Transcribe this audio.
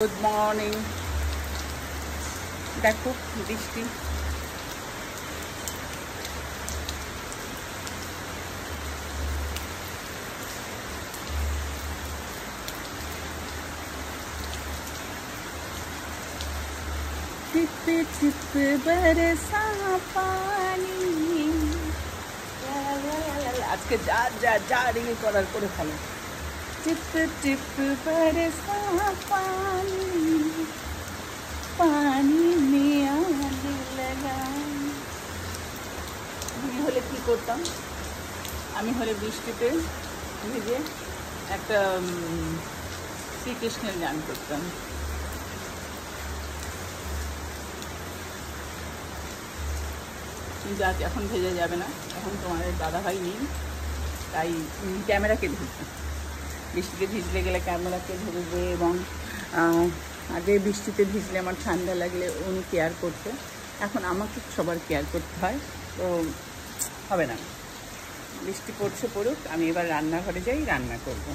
Good morning. দেখো বৃষ্টি, tip tip बरसा पानी। আজকে যা যা যা রিং করার করে ফেলো। टिप टिप बरसा पानी, पानी में आने लगा। আমি হলে কি করতাম? আমি হলে বৃষ্টিতে ভিজে একটা শ্রীকৃষ্ণের গান করতাম। কিন্তু আজ এখন ভেজে যাবে না, এখন তোমাদের দাদাভাই নেই, তাই ক্যামেরাকে ধরবে। বৃষ্টিতে ভিজলে গেলে ক্যামেরাকে ধরবে, এবং আগে বৃষ্টিতে ভিজলে আমার ঠান্ডা লাগলে উনি কেয়ার করতো, এখন আমাকে সবার কেয়ার করতে হয়, তো হবে না। বৃষ্টি পড়ছে পড়ুক, আমি এবার রান্নাঘরে যাই, রান্না করব।